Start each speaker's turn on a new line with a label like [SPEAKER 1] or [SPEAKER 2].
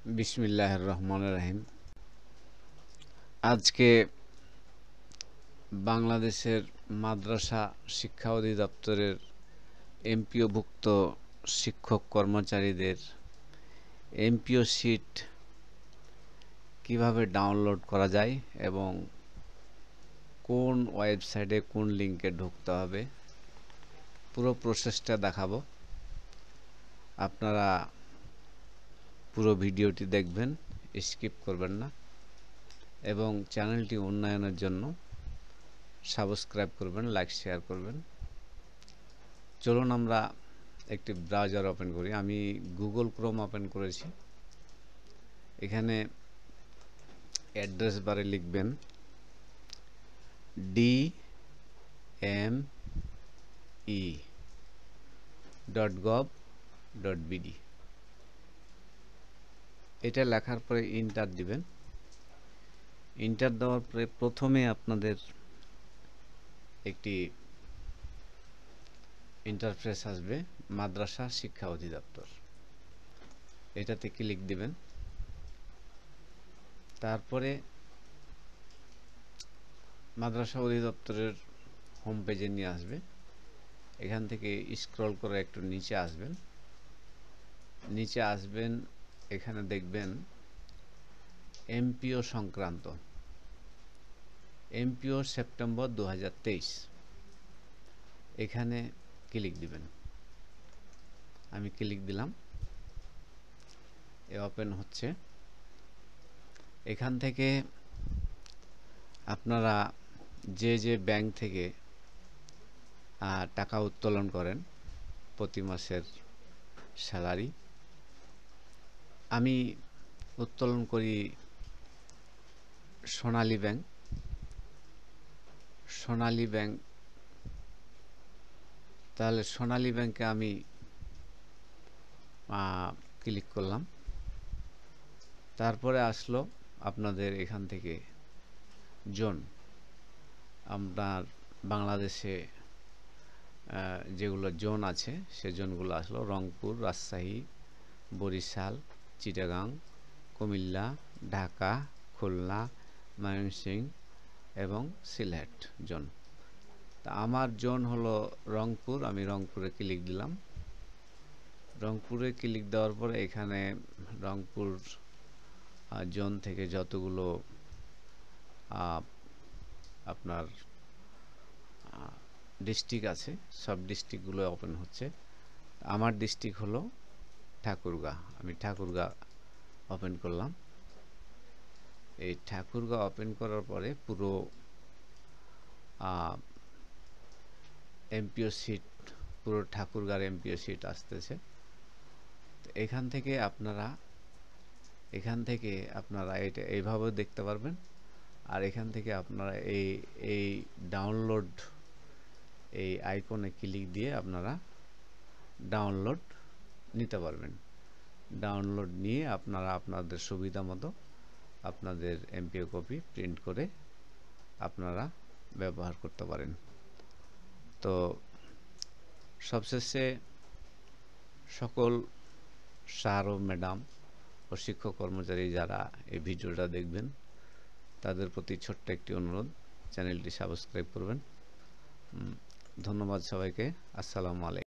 [SPEAKER 1] বিসমিল্লাহির রহমানির রহিম। আজকে বাংলাদেশের মাদ্রাসা শিক্ষা অধিদপ্তরের এমপিওভুক্ত শিক্ষক কর্মচারীদের এমপিও শিট কিভাবে ডাউনলোড করা যায় এবং কোন ওয়েবসাইটে কোন লিংকে ঢুকতে হবে পুরো প্রসেসটা দেখাবো। আপনারা পুরো ভিডিওটি দেখবেন, স্কিপ করবেন না এবং চ্যানেলটি উন্নয়নের জন্য সাবস্ক্রাইব করবেন, লাইক শেয়ার করবেন। চলুন আমরা একটি ব্রাউজার ওপেন করি। আমি গুগল ক্রোম ওপেন করেছি। এখানে অ্যাড্রেস বারে লিখবেন dme.gov.bd। এটা লেখার পরে ইন্টার দিবেন। ইন্টার দেওয়ার পরে প্রথমে আপনাদের একটি ইন্টারফেস আসবে, মাদ্রাসা শিক্ষা অধিদপ্তর। এটাতে ক্লিক দিবেন। তারপরে মাদ্রাসা অধিদপ্তরের হোম পেজে নিয়ে আসবে। এখান থেকে স্ক্রল করে একটু নিচে আসবেন। এখানে দেখবেন এমপিও সংক্রান্ত, এমপিও সেপ্টেম্বর 2023, এখানে ক্লিক দিবেন। আমি ক্লিক দিলাম, ওপেন হচ্ছে। এখান থেকে আপনারা যে ব্যাংক থেকে টাকা উত্তোলন করেন প্রতি মাসের স্যালারি, আমি উত্তোলন করি সোনালী ব্যাংক। তাহলে সোনালী ব্যাংকে আমি ক্লিক করলাম। তারপরে আসলো আপনাদের এখান থেকে জোন। আপনার বাংলাদেশে যেগুলো জোন আছে সে জোনগুলো আসলো রংপুর, রাজশাহী, বরিশাল, চিটাগাং, কুমিল্লা, ঢাকা, খুলনা, ময়মনসিংহ এবং সিলেট জোন। তা আমার জোন হলো রংপুর। আমি রংপুরে ক্লিক দিলাম। রংপুরে ক্লিক দেওয়ার পরে এখানে রংপুর জোন থেকে যতগুলো আপনার ডিস্ট্রিক্ট আছে সব ডিস্ট্রিক্টগুলো ওপেন হচ্ছে। আমার ডিস্ট্রিক্ট হলো ঠাকুরগাঁ। আমি ঠাকুরগাঁ ওপেন করলাম। এই ঠাকুরগাঁ ওপেন করার পরে পুরো এমপিও সিট, পুরো ঠাকুরগাঁর এমপিও সিট আসতেছে। এখান থেকে আপনারা এটা এইভাবে দেখতে পারবেন। আর এখান থেকে আপনারা এই ডাউনলোড এই আইকনে ক্লিক দিয়ে আপনারা ডাউনলোড নিতে পারবেন। ডাউনলোড নিয়ে আপনারা আপনাদের সুবিধা মতো আপনাদের এমপিও কপি প্রিন্ট করে আপনারা ব্যবহার করতে পারেন। তো সবশেষে সকল স্যার ও ম্যাডাম ও শিক্ষক কর্মচারী যারা এই ভিডিওটা দেখবেন তাদের প্রতি ছোট্ট একটি অনুরোধ, চ্যানেলটি সাবস্ক্রাইব করবেন। ধন্যবাদ সবাইকে। আসসালামু আলাইকুম।